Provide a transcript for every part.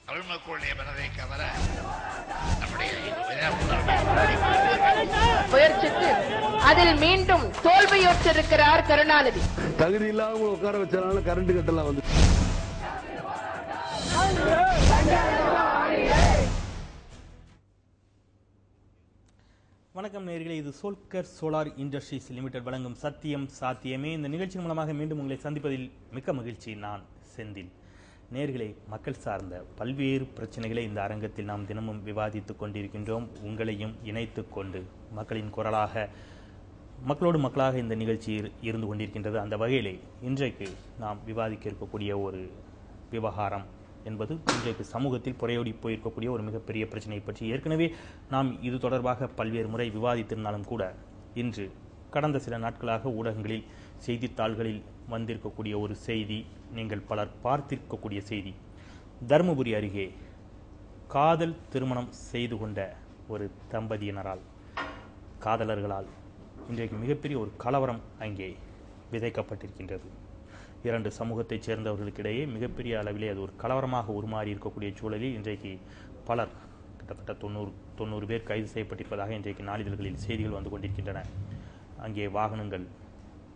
தமிழ் மக்களுடைய மனதை கவர நம்முடைய முயற்சித்து அதில் மீண்டும் தோல்வியுற்றிருக்கிறார் கருணாநிதி. தகுதி இல்லாம உட்கார வச்சனால கரண்ட் கட்டலாம் வந்து. வணக்கம் நேயர்களே, இது சோல்கர் சோலார் இண்டஸ்ட்ரீஸ் லிமிடெட் வழங்கும் சத்தியம் சாத்தியமே. இந்த நிகழ்ச்சி மூலமாக மீண்டும் உங்களை சந்திப்பதில் மிக்க மகிழ்ச்சி. நான் செந்தில். நேயர்களே, மக்கள் சார்ந்த பல்வேறு பிரச்சனைகளை இந்த அரங்கத்தில் நாம் தினமும் விவாதித்துக் கொண்டிருக்கின்றோம். உங்களையும் இணைத்து கொண்டு மக்களின் குரலாக மக்களோடு மக்களாக இந்த நிகழ்ச்சி இருந்து கொண்டிருக்கின்றது. அந்த வகையிலே இன்றைக்கு நாம் விவாதிக்க இருக்கக்கூடிய ஒரு விவகாரம் என்பது இன்றைக்கு சமூகத்தில் புறையோடி போயிருக்கக்கூடிய ஒரு மிகப்பெரிய பிரச்சனையை பற்றி ஏற்கனவே நாம் இது தொடர்பாக பல்வேறு முறை விவாதித்திருந்தாலும் கூட இன்று கடந்த சில நாட்களாக ஊடகங்களில் செய்தித்தாள்களில் வந்திருக்கக்கூடிய ஒரு செய்தி, நீங்கள் பலர் பார்த்திருக்கக்கூடிய செய்தி. தருமபுரி அருகே காதல் திருமணம் செய்து கொண்ட ஒரு தம்பதியினரால், காதலர்களால் இன்றைக்கு மிகப்பெரிய ஒரு கலவரம் அங்கே விதைக்கப்பட்டிருக்கின்றது. இரண்டு சமூகத்தைச் சேர்ந்தவர்களுக்கிடையே மிகப்பெரிய அளவிலே அது ஒரு கலவரமாக உருமாறி இருக்கக்கூடிய சூழலில் இன்றைக்கு பலர், கிட்டத்தட்ட 90 பேர் கைது செய்யப்பட்டிருப்பதாக இன்றைக்கு நாளிதழ்களில் செய்திகள் வந்து கொண்டிருக்கின்றன. அங்கே வாகனங்கள்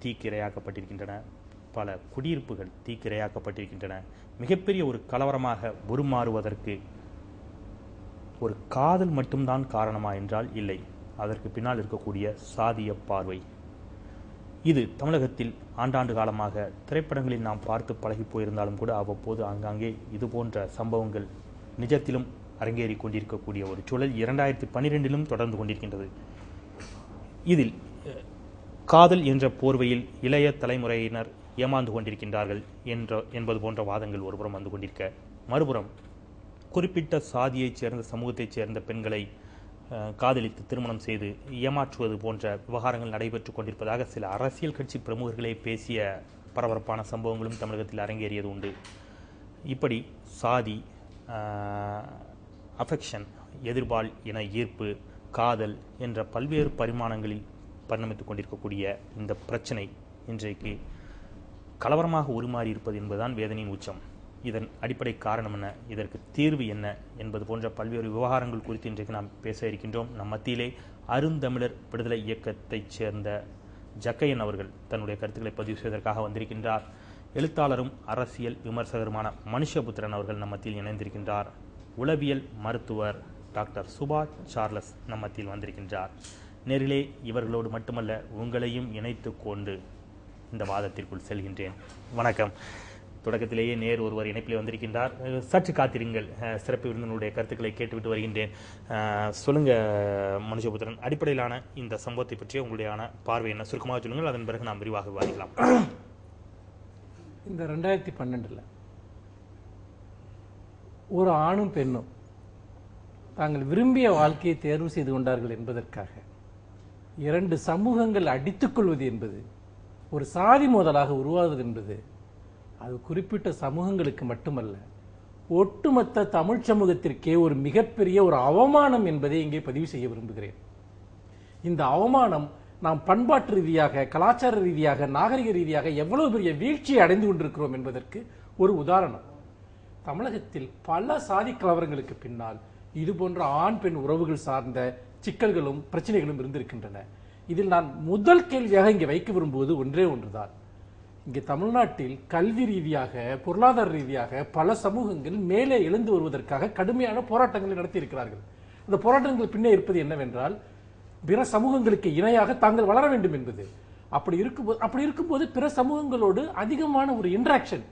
தீக்கிரையாக்கப்பட்டிருக்கின்றன, பல குடியிருப்புகள் தீக்கிரையாக்கப்பட்டிருக்கின்றன. மிகப்பெரிய ஒரு கலவரமாக உருமாறுவதற்கு ஒரு காதல் மட்டும்தான் காரணமா என்றால் இல்லை, அதற்கு பின்னால் இருக்கக்கூடிய சாதிய பார்வை. இது தமிழகத்தில் ஆண்டாண்டு காலமாக திரைப்படங்களில் நாம் பார்த்து பழகி போயிருந்தாலும் கூட அவ்வப்போது ஆங்காங்கே இது போன்ற சம்பவங்கள் நிஜத்திலும் அரங்கேறி கொண்டிருக்கக்கூடிய ஒரு சூழல் 2012 தொடர்ந்து கொண்டிருக்கின்றது. இதில் காதல் என்ற போர்வையில் இளைய தலைமுறையினர் ஏமாந்து கொண்டிருக்கின்றார்கள் என்பது போன்ற வாதங்கள் ஒருபுறம் வந்து கொண்டிருக்க, மறுபுறம் குறிப்பிட்ட சாதியைச் சேர்ந்த சமூகத்தைச் சேர்ந்த பெண்களை காதலித்து திருமணம் செய்து ஏமாற்றுவது போன்ற விவகாரங்கள் நடைபெற்று கொண்டிருப்பதாக சில அரசியல் கட்சி பிரமுகர்களே பேசிய பரபரப்பான சம்பவங்களும் தமிழகத்தில் அரங்கேறியது உண்டு. இப்படி சாதி, அஃபெக்ஷன், எதிர்பால் இன ஈர்ப்பு, காதல் என்ற பல்வேறு பரிமாணங்களில் பரிணமித்துக் கொண்டிருக்கக்கூடிய இந்த பிரச்சனை இன்றைக்கு கலவரமாக உருமாறி இருப்பது என்பதுதான் வேதனையின் உச்சம். இதன் அடிப்படை காரணம் என்ன, இதற்கு தீர்வு என்ன என்பது போன்ற பல்வேறு விவகாரங்கள் குறித்து இன்றைக்கு நாம் பேச இருக்கின்றோம். நம் மத்தியிலே அருந்தமிழர் விடுதலை இயக்கத்தைச் சேர்ந்த ஜக்கையன் அவர்கள் தன்னுடைய கருத்துக்களை பதிவு செய்வதற்காக வந்திருக்கின்றார். எழுத்தாளரும் அரசியல் விமர்சகருமான மனுஷபுத்திரன் அவர்கள் நம் மத்தியில் இணைந்திருக்கின்றார். உளவியல் மருத்துவர் டாக்டர் சுபாஷ் சார்லஸ் நம் மத்தியில் வந்திருக்கின்றார். நேரிலே இவர்களோடு மட்டுமல்ல, உங்களையும் இணைத்து கொண்டு இந்த வாதத்திற்குள் செல்கின்றேன். வணக்கம். தொடக்கத்திலேயே நேர் ஒருவர் இணைப்பில் வந்திருக்கின்றார். சற்று காத்திருங்கள், சிறப்பு விருந்தினுடைய கருத்துக்களை கேட்டுவிட்டு வருகின்றேன். சொல்லுங்க மனுஷபுத்திரன், அடிப்படையிலான இந்த சம்பவத்தை பற்றிய உங்களுடைய பார்வை என்ன, சுருக்கமாக சொல்லுங்கள். அதன் பிறகு நாம் விரிவாக விவாதிக்கலாம். இந்த 2012 ஒரு ஆணும் பெண்ணும் தாங்கள் விரும்பிய வாழ்க்கையை தேர்வு செய்து கொண்டார்கள் என்பதற்காக இரண்டு சமூகங்கள் அடித்துக் கொள்வது என்பது, ஒரு சாதி மோதலாக உருவாவது என்பது, அது குறிப்பிட்ட சமூகங்களுக்கு மட்டுமல்ல, ஒட்டுமொத்த தமிழ் சமூகத்திற்கே ஒரு மிகப்பெரிய ஒரு அவமானம் என்பதை இங்கே பதிவு செய்ய விரும்புகிறேன். இந்த அவமானம் நாம் பண்பாட்டு ரீதியாக, கலாச்சார ரீதியாக, நாகரிக ரீதியாக எவ்வளவு பெரிய வீழ்ச்சியை அடைந்து கொண்டிருக்கிறோம் என்பதற்கு ஒரு உதாரணம். தமிழகத்தில் பல சாதி கலவரங்களுக்கு பின்னால் இது போன்ற ஆண் பெண் உறவுகள் சார்ந்த சிக்கல்களும் பிரச்சனைகளும் இருந்திருக்கின்றன. இதில் நான் முதல் கேள்வியாக இங்கே வைக்க விரும்புவது ஒன்றே ஒன்றுதான். இங்கே தமிழ்நாட்டில் கல்வி ரீதியாக, பொருளாதார ரீதியாக பல சமூகங்கள் மேலே எழுந்து வருவதற்காக கடுமையான போராட்டங்களை நடத்தி இருக்கிறார்கள். அந்த போராட்டங்கள் பின்னே இருப்பது என்னவென்றால், பிற சமூகங்களுக்கு இணையாக தாங்கள் வளர வேண்டும் என்பது. அப்படி இருக்கும்போது பிற சமூகங்களோடு அதிகமான ஒரு இன்டராக்ஷன்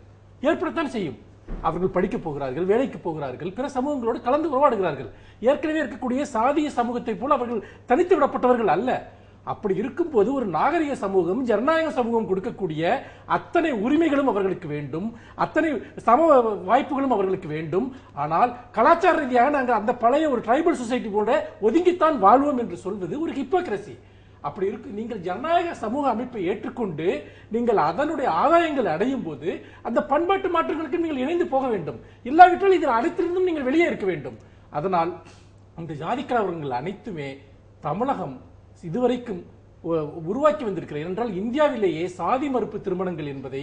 ஏற்படத்தான் செய்யும். அவர்கள் படிக்க போகிறார்கள், வேலைக்கு போகிறார்கள், பிற சமூகங்களோடு கலந்து உறவாடுகிறார்கள். ஏற்கனவே இருக்கக்கூடிய சாதிய சமூகத்தை போல அவர்கள் தனித்து விடப்பட்டவர்கள் அல்ல. அப்படி இருக்கும்போது ஒரு நாகரிக சமூகம், ஜனநாயக சமூகம் கொடுக்கக்கூடிய அத்தனை உரிமைகளும் அவர்களுக்கு வேண்டும், அத்தனை சம வாய்ப்புகளும் அவர்களுக்கு வேண்டும். ஆனால் கலாச்சார ரீதியாக நாங்கள் அந்த பழைய ஒரு ட்ரைபல் சொசைட்டி போன்ற ஒதுங்கித்தான் வாழ்வோம் என்று சொல்வது ஒரு ஹிப்போக்ரசி. அப்படி இருக்கு. நீங்கள் ஜனநாயக சமூக அமைப்பை ஏற்றுக்கொண்டு நீங்கள் அதனுடைய ஆதாயங்கள் அடையும் போது அந்த பண்பாட்டு மாற்றங்களுக்கு நீங்கள் இணைந்து போக வேண்டும். இல்லாவிட்டால் இதில் அனைத்திலிருந்தும் நீங்கள் வெளியே இருக்க வேண்டும். அதனால் இந்த ஜாதி கலவரங்கள் அனைத்துமே தமிழகம் இதுவரைக்கும் உருவாக்கி வந்திருக்கிறது. என்றால் இந்தியாவிலேயே சாதி மறுப்பு திருமணங்கள் என்பதை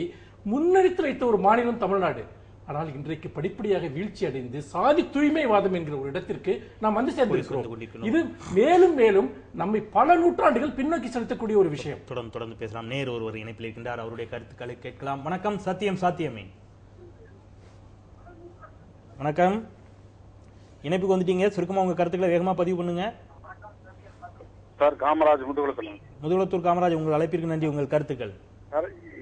முன்னெடுத்து வைத்த ஒரு மாநிலம் தமிழ்நாடு. ஆனால் இன்றைக்கு படிப்படியாக வீழ்ச்சி அடைந்து சாதி தூய்மைவாதம் என்கிற ஒரு இடத்திற்கு நாம் வந்து சேர்ந்திருக்கிறோம். இது மேலும் மேலும் நம்மை பல நூற்றாண்டுகள் பின்னோக்கி செலுத்தக்கூடிய ஒரு விஷயம். தொடர்ந்து பேசலாம். நேர் ஒருவர் இணைப்பில் இருக்கின்றார், அவருடைய கருத்துக்களை கேட்கலாம். வணக்கம். சத்தியம் சாத்தியமே, வணக்கம். இணைப்புக்கு வந்துட்டீங்க, சுருக்கமா உங்க கருத்துக்களை வேகமா பதிவு பண்ணுங்க. சார், காமராஜ், முதுகுளத்தூர் காமராஜ், உங்கள் அழைப்பிற்கு நன்றி. உங்கள் கருத்துக்கள்.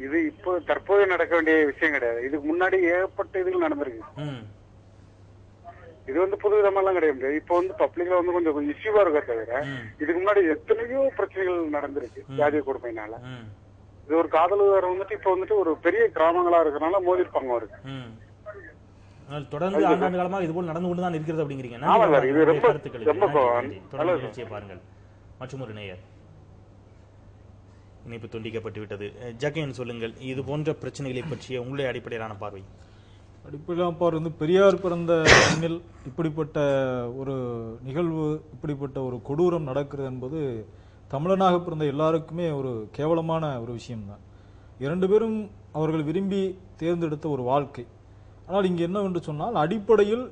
இது இப்போ தற்போது நடக்க வேண்டிய விஷயம் கிடையாது. இதுக்கு முன்னாடி ஏகப்பட்ட இதுகள் நடந்திருக்கு. இது வந்து புது விதமெல்லாம் கிடையாது. இப்போ வந்து பப்ளிக்ல வந்து கொஞ்சம் இஷ்யூவா இருக்க தவிர இதுக்கு முன்னாடி எத்தனையோ பிரச்சனைகள் நடந்திருக்கு ஜாதிய கொடுமையினால. இது ஒரு காதல் வந்துட்டு இப்ப வந்துட்டு ஒரு பெரிய கிராமங்களா இருக்கிறனால மோதி இருப்பாங்க அவருக்கு. தொடர்ந்து ஆண்டாண்டு காலமாக இது போல் நடந்து கொண்டுதான் இருக்கிறது அப்படிங்கிறீங்க. பாருங்கள். மற்றும் ஒரு நேயர் இணைப்பு துண்டிக்கப்பட்டு விட்டது. ஜக்கையன், சொல்லுங்கள், இது போன்ற பிரச்சனைகளை பற்றிய உங்களுடைய அடிப்படையிலான பார்வை. அடிப்படையிலான பார்வை வந்து பெரியார் பிறந்த மண்ணில் இப்படிப்பட்ட ஒரு நிகழ்வு, இப்படிப்பட்ட ஒரு கொடூரம் நடக்கிறது என்பது தமிழனாக பிறந்த எல்லாருக்குமே ஒரு கேவலமான ஒரு விஷயம்தான். 2 பேரும் அவர்கள் விரும்பி தேர்ந்தெடுத்த ஒரு வாழ்க்கை. ஆனால் இங்கு என்னவென்று சொன்னால், அடிப்படையில்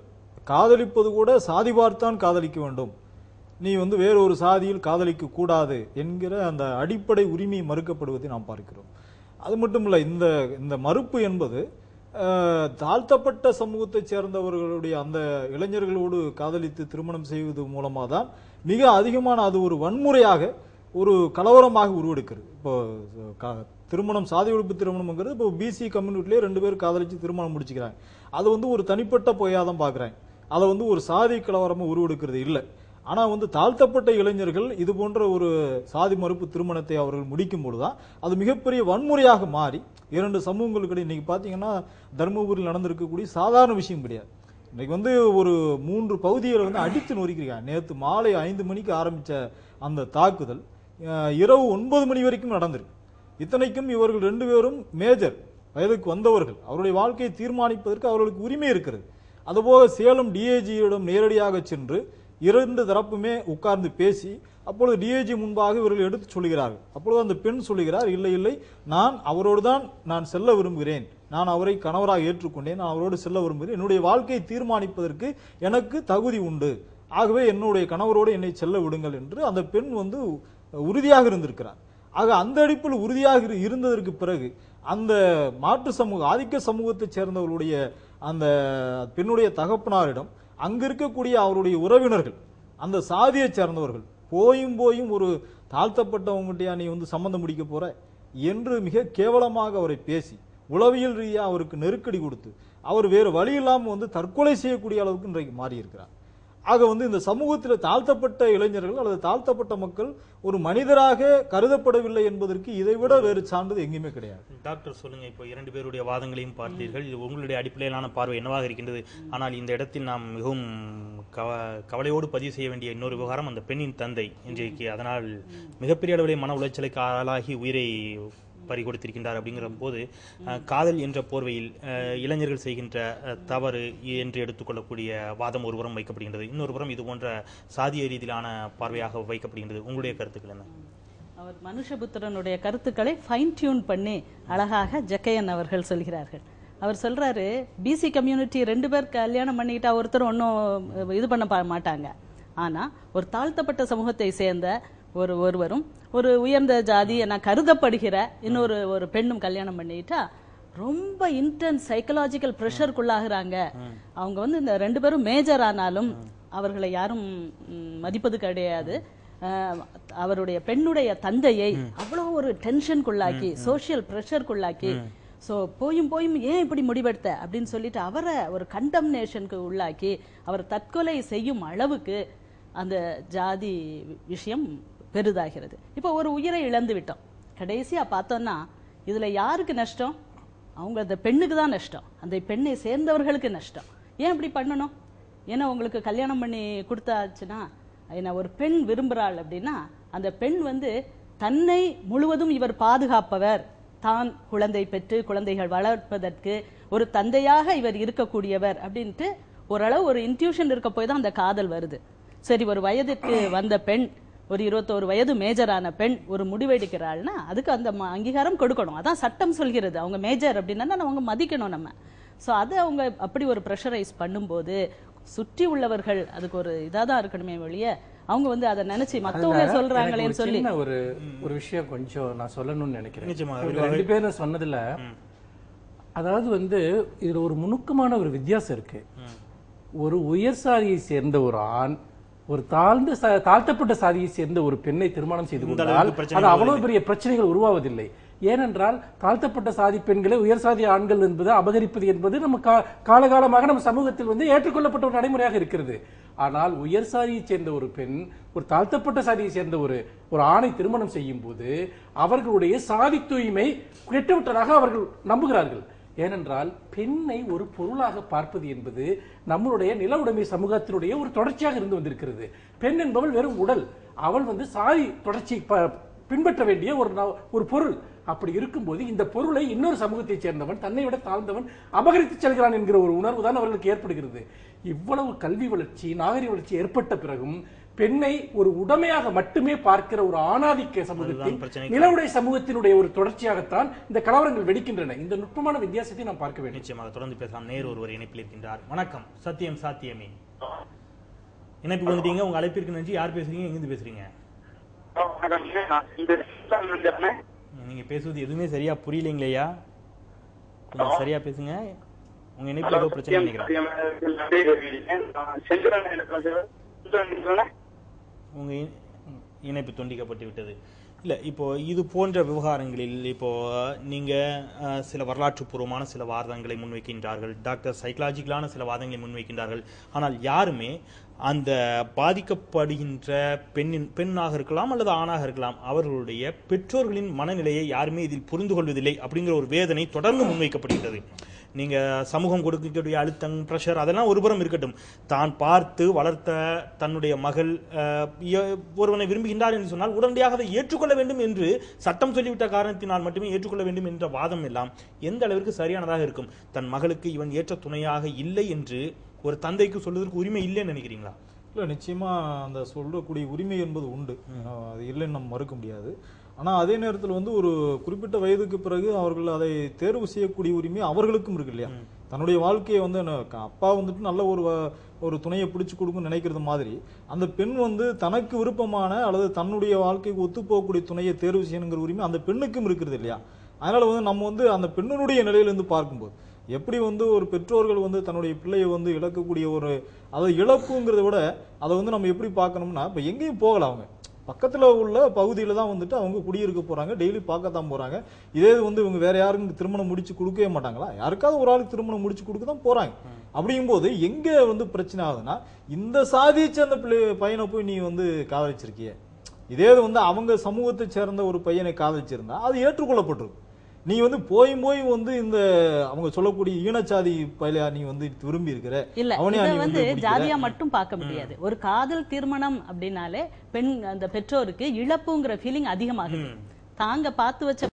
காதலிப்பது கூட சாதி பார்த்தான் காதலிக்க வேண்டும், நீ வந்து வேறொரு சாதியில் காதலிக்க கூடாது என்கிற அந்த அடிப்படை உரிமை மறுக்கப்படுவதை நாம் பார்க்கிறோம். அது மட்டும் இல்லை, இந்த மறுப்பு என்பது தாழ்த்தப்பட்ட சமூகத்தைச் சேர்ந்தவர்களுடைய அந்த இளைஞர்களோடு காதலித்து திருமணம் செய்வது மூலமாக தான் மிக அதிகமான அது ஒரு வன்முறையாக ஒரு கலவரமாக உருவெடுக்கிறது. இப்போ திருமணம், சாதி ஒழிப்பு திருமணம்ங்கிறது இப்போ பிசி கம்யூனிட்டிலே 2 பேர் காதலிச்சு திருமணம் முடிச்சுக்கிறாங்க. அது வந்து ஒரு தனிப்பட்ட பொய்யாதான் பார்க்குறாங்க. அதை வந்து ஒரு சாதி கலவரமாக உருவெடுக்கிறது இல்லை. ஆனால் வந்து தாழ்த்தப்பட்ட இளைஞர்கள் இது போன்ற ஒரு சாதி மறுப்பு திருமணத்தை அவர்கள் முடிக்கும் பொழுதுதான் அது மிகப்பெரிய வன்முறையாக மாறி 2 சமூகங்களுக்கு இன்னைக்கு பார்த்தீங்கன்னா தர்மபுரியில் நடந்திருக்கக்கூடிய சாதாரண விஷயம் கிடையாது. இன்னைக்கு வந்து ஒரு 3 பகுதிகளை வந்து அடித்து நொறுக்கிறாங்க. நேற்று மாலை 5 மணிக்கு ஆரம்பித்த அந்த தாக்குதல் இரவு 9 மணி வரைக்கும் நடந்திருக்கு. இத்தனைக்கும் இவர்கள் 2 பேரும் மேஜர் வயதுக்கு வந்தவர்கள். அவருடைய வாழ்க்கையை தீர்மானிப்பதற்கு அவர்களுக்கு உரிமை இருக்கிறது. அதுபோக சேலம் டிஏஜியிடம் நேரடியாக சென்று 2 தரப்புமே உட்கார்ந்து பேசி அப்பொழுது டிஏஜி முன்பாக இவர்கள் எடுத்து சொல்கிறார்கள். அப்பொழுது அந்த பெண் சொல்லுகிறார், இல்லை இல்லை, நான் அவரோடு தான் நான் செல்ல விரும்புகிறேன், நான் அவரை கணவராக ஏற்றுக்கொண்டேன், நான் அவரோடு செல்ல விரும்புகிறேன், என்னுடைய வாழ்க்கையை தீர்மானிப்பதற்கு எனக்கு தகுதி உண்டு, ஆகவே என்னுடைய கணவரோடு என்னை செல்ல விடுங்கள் என்று அந்த பெண் வந்து உறுதியாக இருந்திருக்கிறார். ஆக அந்த அடிப்பில் உறுதியாக இருந்ததற்கு பிறகு அந்த மாற்று சமூக ஆதிக்க சமூகத்தைச் சேர்ந்தவர்களுடைய அந்த பெண்ணுடைய தகப்பனாரிடம் அங்க இருக்கக்கூடிய அவருடைய உறவினர்கள், அந்த சாதியை சேர்ந்தவர்கள் போயும் ஒரு தாழ்த்தப்பட்டவங்ககிட்ட நீ வந்து சம்பந்தம் முடிக்க போற என்று மிக கேவலமாக அவரை பேசி உளவியல் ரீதியாக அவருக்கு நெருக்கடி கொடுத்து அவர் வேறு வழி இல்லாமல் வந்து தற்கொலை செய்யக்கூடிய அளவுக்கு இன்றைக்கு மாறி இருக்கிறார். ஆக வந்து இந்த சமூகத்தில் தாழ்த்தப்பட்ட இளைஞர்கள் அல்லது தாழ்த்தப்பட்ட மக்கள் ஒரு மனிதராக கருதப்படவில்லை என்பதற்கு இதைவிட வேறு சான்றது எங்கேயுமே கிடையாது. டாக்டர், சொல்லுங்க, இப்போ 2 பேருடைய வாதங்களையும் பார்த்தீர்கள். இது உங்களுடைய அடிப்படையிலான பார்வை என்னவாக இருக்கின்றது? ஆனால் இந்த இடத்தில் நாம் மிகவும் கவலையோடு பதிவு செய்ய வேண்டிய இன்னொரு விவகாரம் அந்த பெண்ணின் தந்தை இன்றைக்கு அதனால் மிகப்பெரிய அளவிலே மன உளைச்சலுக்கு ஆளாகி உயிரை பறி கொடுத்திருக்கின்றார். அப்படிங்கிற போது காதல் என்ற போர்வையில் இளைஞர்கள் செய்கின்ற தவறு என்று எடுத்துக்கொள்ளக்கூடிய வாதம் ஒருபுறம் வைக்கப்படுகின்றது, இன்னொரு புறம் இது போன்ற சாதிய ரீதியிலான பார்வையாக வைக்கப்படுகின்றது. உங்களுடைய கருத்துக்கள் என்ன? அவர் மனுஷபுத்திரனுடைய கருத்துக்களை ஃபைன் டியூன் பண்ணி அழகாக ஜக்கையன் அவர்கள் சொல்கிறார்கள். அவர் சொல்றாரு, பிசி கம்யூனிட்டி 2 பேர் கல்யாணம் பண்ணிக்கிட்டா ஒருத்தர் ஒன்றும் இது பண்ண மாட்டாங்க. ஆனா ஒரு தாழ்த்தப்பட்ட சமூகத்தை சேர்ந்த ஒருவரும் ஒரு உயர்ந்த ஜாதி என கருதப்படுகிற ஒரு பெண்ணும் கல்யாணம் பண்ணிட்டா ரொம்ப இன்டென்ஸ் சைக்கலாஜிக்கல் பிரஷருக்குள்ளாகிறாங்க. அவங்க வந்து இந்த 2 பேரும் மேஜர் ஆனாலும் அவர்களை யாரும் மதிப்பது கிடையாது. அவருடைய பெண்ணுடைய தந்தையை அவ்வளவு ஒரு டென்ஷனுக்குள்ளாக்கி சோசியல் பிரஷருக்குள்ளாக்கி ஸோ போயும் ஏன் இப்படி முடிவெடுத்த அப்படின்னு சொல்லிட்டு அவரை ஒரு கண்டம்னேஷனுக்கு உள்ளாக்கி அவர் தற்கொலை செய்யும் அளவுக்கு அந்த ஜாதி விஷயம் பெரிதாகிறது. இப்போ ஒரு உயிரை இழந்து விட்டோம். கடைசியா பார்த்தோம்னா இதுல யாருக்கு நஷ்டம்? அவங்க அந்த பெண்ணுக்கு தான் நஷ்டம், அந்த பெண்ணை சேர்ந்தவர்களுக்கு நஷ்டம். ஏன் இப்படி பண்ணணும்? ஏன்னா உங்களுக்கு கல்யாணம் பண்ணி கொடுத்தாச்சுன்னா என்ன ஒரு பெண் விரும்புகிறாள் அப்படின்னா அந்த பெண் வந்து தன்னை முழுவதும் இவர் பாதுகாப்பவர், தான் குழந்தை பெற்று குழந்தைகள் வளர்ப்பதற்கு ஒரு தந்தையாக இவர் இருக்கக்கூடியவர் அப்படின்ட்டு ஓரளவு ஒரு இன்ட்யூஷன் இருக்க போய் தான் அந்த காதல் வருது. சரி, ஒரு வயதுக்கு வந்த பெண், ஒரு 21 வயது மேஜரான பெண் ஒரு முடிவெடுக்கிறாள்னா அதுக்கு அந்த அங்கீகாரம் கொடுக்கணும். அதான் சட்டம் சொல்கிறது. அவங்க மேஜர் அப்படின்னா அவங்க மதிக்கணும். நம்ம சோ அதை அவங்க அப்படி ஒரு ப்ரெஷரைஸ் பண்ணும்போது சுற்றி உள்ளவர்கள் அதுக்கு ஒரு இதாதான் இருக்கணுமே வெளிய அவங்க வந்து அதை நினைச்சு மத்தவங்க சொல்றாங்களேன்னு சொல்லி ஒரு விஷயம் கொஞ்சம் நான் சொல்லணும்னு நினைக்கிறேன். நிச்சயமாக. ரெண்டு பேரும் சொன்னதுல அதாவது வந்து இதுல ஒரு நுணுக்கமான ஒரு வித்தியாசம் இருக்கு. ஒரு உயர் சாதியை சேர்ந்த ஒரு ஆண் ஒரு தாழ்த்தப்பட்ட சாதியை சேர்ந்த ஒரு பெண்ணை திருமணம் செய்து கொண்டால் அது அவ்வளவு பெரிய பிரச்சனைகள் உருவாவதில்லை. ஏனென்றால் தாழ்த்தப்பட்ட சாதி பெண்களை உயர் சாதி ஆண்கள் என்பது அபகரிப்பது என்பது நம்ம காலகாலமாக நம்ம சமூகத்தில் வந்து ஏற்றுக்கொள்ளப்பட்ட ஒரு நடைமுறையாக இருக்கிறது. ஆனால் உயர் சாதியை சேர்ந்த ஒரு பெண் ஒரு தாழ்த்தப்பட்ட சாதியை சேர்ந்த ஒரு ஆணை திருமணம் செய்யும் போது அவர்களுடைய சாதி தூய்மை கெட்டுவிட்டதாக அவர்கள் நம்புகிறார்கள். ஏனென்றால் பெண்ணை ஒரு பொருளாக பார்ப்பது என்பது நம்மளுடைய நில உடைமை சமூகத்தினுடைய ஒரு தொடர்ச்சியாக இருந்து வந்திருக்கிறது. பெண் என்பவள் வெறும் உடல், அவள் வந்து சாதி தொடர்ச்சி பின்பற்ற வேண்டிய ஒரு பொருள். அப்படி இருக்கும்போது இந்த பொருளை இன்னொரு சமூகத்தை சேர்ந்தவன் தன்னை விட தாழ்ந்தவன் அபகரித்து செல்கிறான் என்கிற ஒரு உணர்வு தான் அவர்களுக்கு ஏற்படுகிறது. இவ்வளவு கல்வி வளர்ச்சி நாகரிக வளர்ச்சி ஏற்பட்ட பிறகும் பெண்ணை ஒரு உடைமையாக மட்டுமே பார்க்கிற ஒரு ஆணாதிக்க சமூகத்தின் நிலவுடைய சமூகத்தினுடைய ஒரு தொடர்ச்சியாகத்தான் இந்த கலவரங்கள் வெடிக்கின்றன. இந்த நுட்பமான வித்தியாசத்தை நாம் பார்க்க வேண்டும். நிச்சயமாக தொடர்ந்து பேசலாம். நேரு ஒருவர் இணைப்பில் இருக்கின்றார். வணக்கம். சத்தியம் சாத்தியமே இணைப்பு வந்துட்டீங்க. உங்க அழைப்பிற்கு நன்றி. யார் பேசுறீங்க? எங்கிருந்து பேசுறீங்க? நீங்க பேசுவது எதுவுமே சரியா புரியலைங்களையா? கொஞ்சம் சரியா பேசுங்க. உங்க இணைப்புல ஏதோ பிரச்சனை நினைக்கிறேன். உங்க இணைப்பு துண்டிக்கப்பட்டு விட்டது. இல்ல இப்போ இது போன்ற விவகாரங்களில் இப்போ நீங்க சில வரலாற்று பூர்வமான சில வாதங்களை முன்வைக்கின்றார்கள், டாக்டர் சைக்கலாஜிக்கலான சில வாதங்களை முன்வைக்கின்றார்கள். ஆனால் யாருமே அந்த பாதிக்கப்படுகின்ற பெண்ணாக இருக்கலாம் அல்லது ஆணாக இருக்கலாம் அவர்களுடைய பெற்றோர்களின் மனநிலையை யாருமே இதில் புரிந்து கொள்வதில்லை அப்படிங்கிற ஒரு வேதனை தொடர்ந்து முன்வைக்கப்படுகின்றது. நீங்க சமூகம் கொடுக்கக்கூடிய அழுத்தம், பிரஷர் அதெல்லாம் ஒருபுறம் இருக்கட்டும், தான் பார்த்து வளர்த்த தன்னுடைய மகள் ஒருவனை விரும்புகின்றார் என்று சொன்னால் உடனடியாக அதை ஏற்றுக்கொள்ள வேண்டும் என்று சட்டம் சொல்லிவிட்ட காரணத்தினால் மட்டுமே ஏற்றுக்கொள்ள வேண்டும் என்ற வாதம் எல்லாம் எந்த அளவிற்கு சரியானதாக இருக்கும்? தன் மகளுக்கு இவன் ஏற்ற துணையாக இல்லை என்று ஒரு தந்தைக்கு சொல்வதற்கு உரிமை இல்லைன்னு நினைக்கிறீங்களா? இல்லை, நிச்சயமா அந்த சொல்லக்கூடிய உரிமை என்பது உண்டு, அது இல்லைன்னு நம்ம மறுக்க முடியாது. ஆனால் அதே நேரத்தில் வந்து ஒரு குறிப்பிட்ட வயதுக்கு பிறகு அவர்கள் அதை தேர்வு செய்யக்கூடிய உரிமை அவர்களுக்கும் இருக்கு இல்லையா? தன்னுடைய வாழ்க்கையை வந்து அப்பா வந்துட்டு நல்ல ஒரு துணையை பிடிச்சு கொடுக்குன்னு நினைக்கிறது மாதிரி அந்த பெண் வந்து தனக்கு விருப்பமான அல்லது தன்னுடைய வாழ்க்கைக்கு ஒத்து போகக்கூடிய துணையை தேர்வு செய்யணுங்கிற உரிமை அந்த பெண்ணுக்கும் இருக்கிறது இல்லையா? அதனால வந்து நம்ம வந்து அந்த பெண்ணுடைய நிலையிலிருந்து பார்க்கும்போது எப்படி வந்து ஒரு பெற்றோர்கள் வந்து தன்னுடைய பிள்ளையை வந்து இழக்கக்கூடிய ஒரு அதை இழப்புங்கிறத விட அதை வந்து நம்ம எப்படி பார்க்கணும்னா, இப்போ எங்கேயும் போகலாம், அவங்க பக்கத்தில் உள்ள பகுதியில் தான் வந்துட்டு அவங்க குடியிருக்க போறாங்க, டெய்லி பார்க்கத்தான் போறாங்க. இதே வந்து இவங்க வேற யாருக்கும் திருமணம் முடிச்சு கொடுக்கவே மாட்டாங்களா? யாருக்காவது ஒரு ஆளுக்கு திருமணம் முடிச்சு கொடுக்க தான் போறாங்க. அப்படிங்கும்போது எங்க வந்து பிரச்சனை ஆகுதுன்னா, இந்த சாதியை சேர்ந்த பையனை போய் நீ வந்து காதலிச்சிருக்கிய, இதே வந்து அவங்க சமூகத்தை சேர்ந்த ஒரு பையனை காதலிச்சிருந்தா அது ஏற்றுக்கொள்ளப்பட்டிருக்கும். நீ வந்து போய் வந்து இந்த அவங்க சொல்லக்கூடிய ஈனச்சாதி பையனா நீ வந்து விரும்பி இருக்கிற இல்ல, இத வந்து ஜாதியா மட்டும் பார்க்க முடியாது. ஒரு காதல் திருமணம் அப்படின்னாலே பெண் அந்த பெற்றோருக்கு இழப்புங்கிற ஃபீலிங் அதிகமாகுது. தாங்க பார்த்து வச்ச